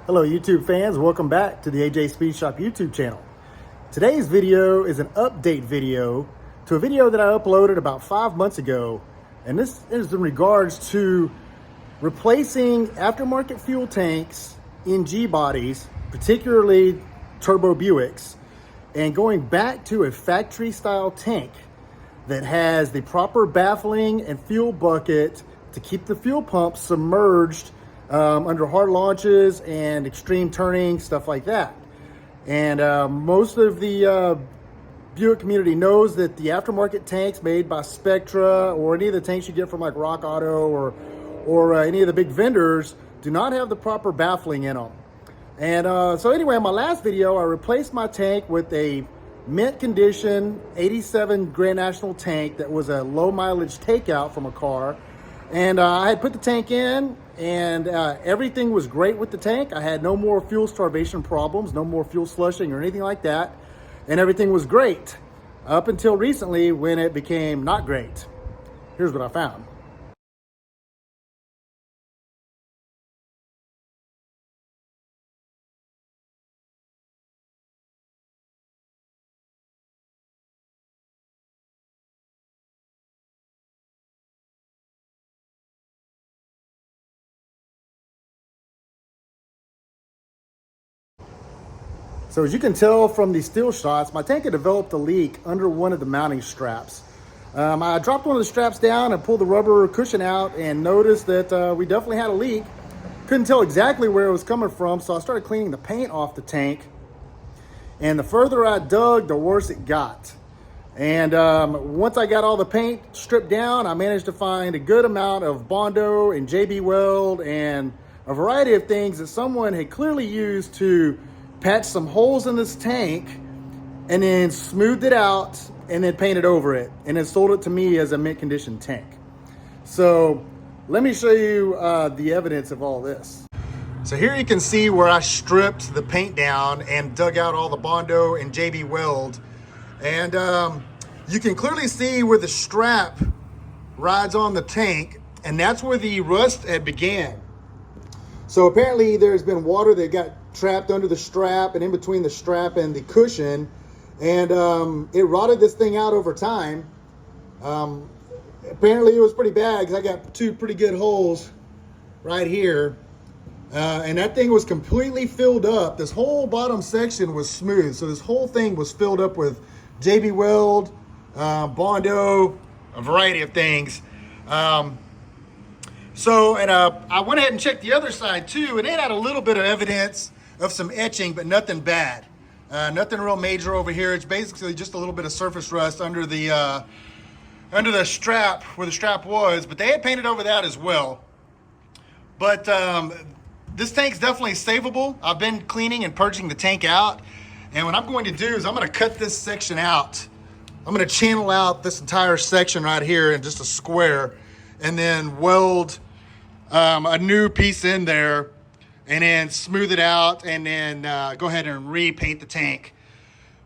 Hello YouTube fans, welcome back to the AJ Speed Shop YouTube channel. Today's video is an update video to a video that I uploaded about 5 months ago, and this is in regards to replacing aftermarket fuel tanks in G-bodies, particularly turbo Buicks, and going back to a factory style tank that has the proper baffling and fuel bucket to keep the fuel pump submerged under hard launches and extreme turning, stuff like that. And most of the Buick community knows that the aftermarket tanks made by Spectra or any of the tanks you get from like Rock Auto or any of the big vendors do not have the proper baffling in them. And so anyway, in my last video, I replaced my tank with a mint condition 87 Grand National tank that was a low mileage takeout from a car. And I had put the tank in, and everything was great with the tank. I had no more fuel starvation problems, no more fuel slushing or anything like that. And everything was great up until recently when it became not great. Here's what I found. So as you can tell from these steel shots, my tank had developed a leak under one of the mounting straps. I dropped one of the straps down and pulled the rubber cushion out and noticed that we definitely had a leak. Couldn't tell exactly where it was coming from, so I started cleaning the paint off the tank. And the further I dug, the worse it got. And once I got all the paint stripped down, I managed to find a good amount of Bondo and JB Weld and a variety of things that someone had clearly used to patch some holes in this tank and then smoothed it out and then painted over it and then sold it to me as a mint condition tank. So let me show you the evidence of all this. So here you can see where I stripped the paint down and dug out all the Bondo and JB Weld. And you can clearly see where the strap rides on the tank, and that's where the rust had began. So apparently there's been water that got trapped under the strap and in between the strap and the cushion, and it rotted this thing out over time. Apparently it was pretty bad because I got two pretty good holes right here, and that thing was completely filled up. This whole bottom section was smooth, so this whole thing was filled up with JB Weld, Bondo, a variety of things. I went ahead and checked the other side too, and it had a little bit of evidence of some etching, but nothing bad. Nothing real major over here. It's basically just a little bit of surface rust under the strap, where the strap was, but they had painted over that as well. But this tank's definitely savable. I've been cleaning and purging the tank out, and what I'm going to do is I'm going to cut this section out. I'm going to channel out this entire section right here in just a square, and then weld a new piece in there, and then smooth it out, and then go ahead and repaint the tank.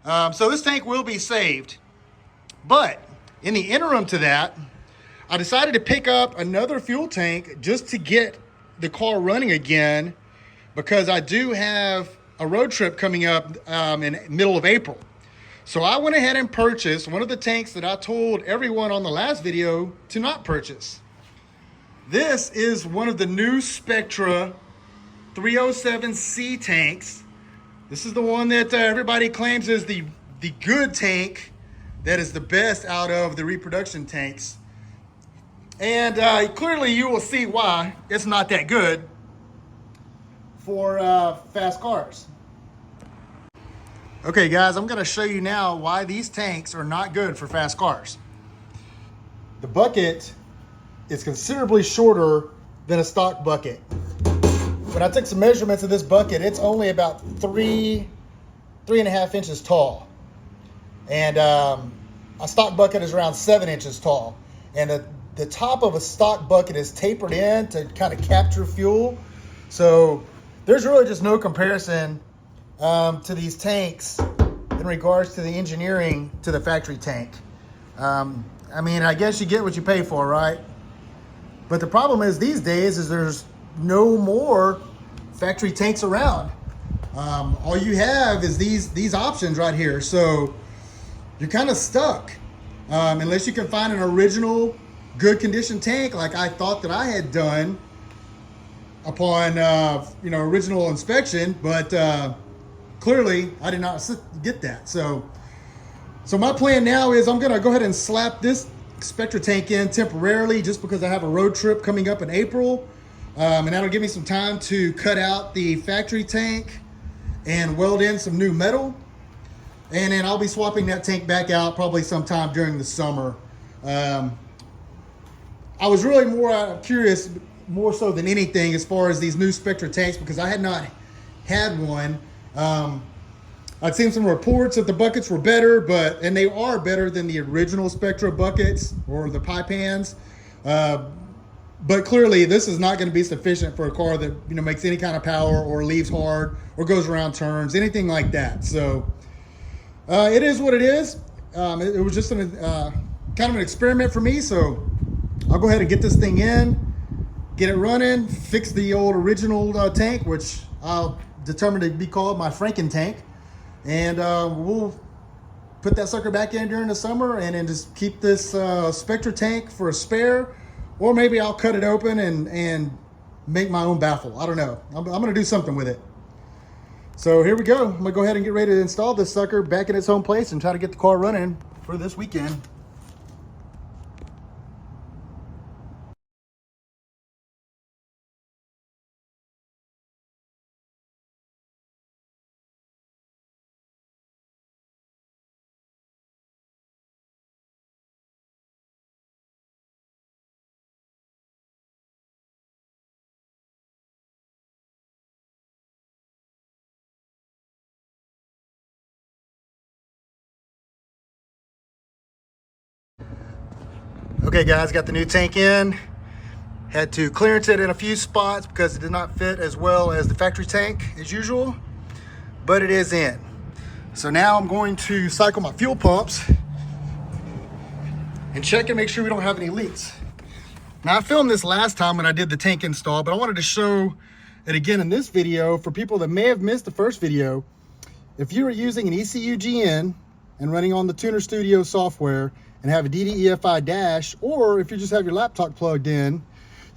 So this tank will be saved. But in the interim to that, I decided to pick up another fuel tank just to get the car running again, because I do have a road trip coming up in middle of April. So I went ahead and purchased one of the tanks that I told everyone on the last video to not purchase. This is one of the new Spectra 307C tanks. This is the one that everybody claims is the good tank that is the best out of the reproduction tanks. And clearly you will see why it's not that good for fast cars. Okay guys, I'm gonna show you now why these tanks are not good for fast cars. The bucket is considerably shorter than a stock bucket. When I took some measurements of this bucket, it's only about 3.5 inches tall. And a stock bucket is around 7 inches tall. And the top of a stock bucket is tapered in to kind of capture fuel. So there's really just no comparison to these tanks in regards to the engineering to the factory tank. I mean, I guess you get what you pay for, right? But the problem is these days is there's no more factory tanks around. All you have is these options right here. So you're kind of stuck unless you can find an original good condition tank like I thought that I had done upon original inspection, but clearly I did not get that. So my plan now is I'm gonna go ahead and slap this Spectra tank in temporarily just because I have a road trip coming up in April, and that'll give me some time to cut out the factory tank and weld in some new metal, and then I'll be swapping that tank back out probably sometime during the summer. I was really more curious, more so than anything, as far as these new Spectra tanks, because I had not had one. I'd seen some reports that the buckets were better, and they are better than the original Spectra buckets or the pie pans. But clearly this is not going to be sufficient for a car that makes any kind of power or leaves hard or goes around turns, anything like that. So it is what it is. It was just kind of an experiment for me. So I'll go ahead and get this thing in, get it running, fix the old original tank, which I'll determine to be called my Franken tank. And we'll put that sucker back in during the summer and then just keep this Spectra tank for a spare. Or maybe I'll cut it open and make my own baffle. I don't know. I'm going to do something with it. So here we go. I'm going to go ahead and get ready to install this sucker back in its home place and try to get the car running for this weekend. Okay guys, got the new tank in. Had to clearance it in a few spots because it did not fit as well as the factory tank as usual, but it is in. So now I'm going to cycle my fuel pumps and check and make sure we don't have any leaks. Now I filmed this last time when I did the tank install, but I wanted to show it again in this video for people that may have missed the first video. If you are using an ECU GN and running on the Tuner Studio software and have a DDEFI dash, or if you just have your laptop plugged in,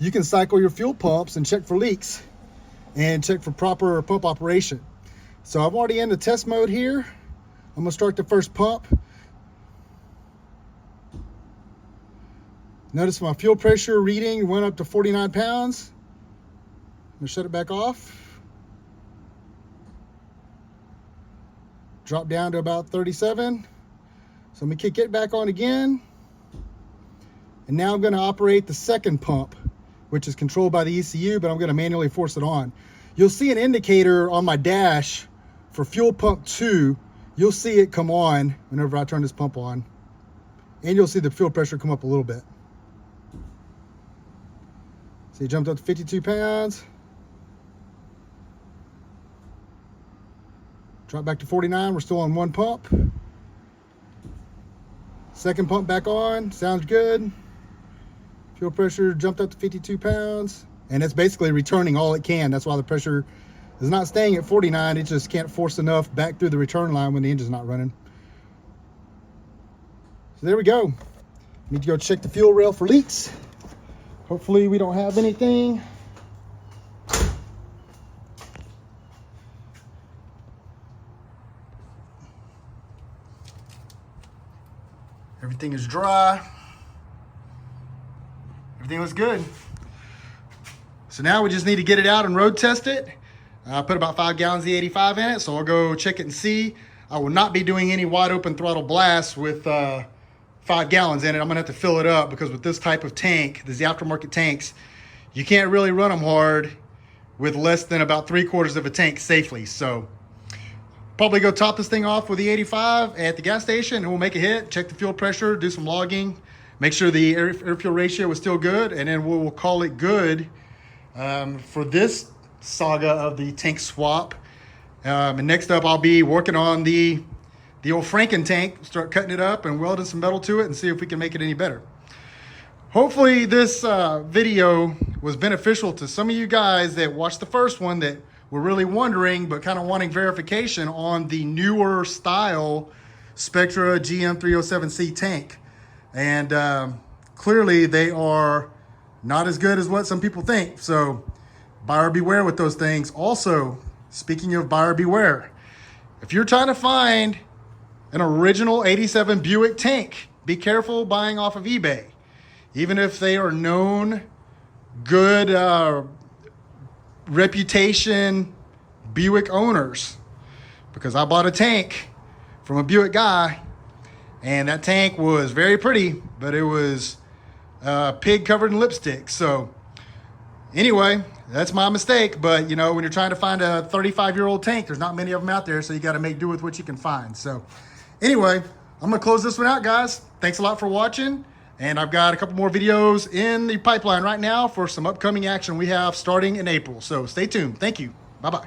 you can cycle your fuel pumps and check for leaks and check for proper pump operation. So I'm already in the test mode here. I'm gonna start the first pump. Notice my fuel pressure reading went up to 49 pounds. I'm gonna shut it back off. Drop down to about 37. So I'm gonna kick it back on again. And now I'm gonna operate the second pump, which is controlled by the ECU, but I'm gonna manually force it on. You'll see an indicator on my dash for fuel pump 2. You'll see it come on whenever I turn this pump on. And you'll see the fuel pressure come up a little bit. See, it jumped up to 52 pounds. Drop back to 49, we're still on one pump. Second pump back on, sounds good. Fuel pressure jumped up to 52 pounds. And it's basically returning all it can. That's why the pressure is not staying at 49. It just can't force enough back through the return line when the engine's not running. So there we go. Need to go check the fuel rail for leaks. Hopefully we don't have anything. Everything is dry. Everything looks good. So now we just need to get it out and road test it. I put about 5 gallons of the 85 in it, so I'll go check it and see. I will not be doing any wide open throttle blasts with 5 gallons in it. I'm gonna have to fill it up because with this type of tank, these aftermarket tanks, you can't really run them hard with less than about 3/4 of a tank safely. So probably go top this thing off with the 85 at the gas station and we'll make a hit, check the fuel pressure, do some logging, make sure the air fuel ratio is still good, and then we'll call it good for this saga of the tank swap. And next up, I'll be working on the old Franken tank, start cutting it up and welding some metal to it and see if we can make it any better. hopefully this video was beneficial to some of you guys that watched the first one that were really wondering but kind of wanting verification on the newer style Spectra GM307C tank. And clearly they are not as good as what some people think. So buyer beware with those things. Also, speaking of buyer beware, if you're trying to find an original 87 Buick tank, be careful buying off of eBay. Even if they are known, good reputation Buick owners. Because I bought a tank from a Buick guy, and that tank was very pretty, but it was pig covered in lipstick. So anyway, that's my mistake. But you know, when you're trying to find a 35-year-old tank, there's not many of them out there, so you got to make do with what you can find. So anyway, I'm gonna close this one out, guys. Thanks a lot for watching. And I've got a couple more videos in the pipeline right now for some upcoming action we have starting in April. So stay tuned. Thank you. Bye-bye.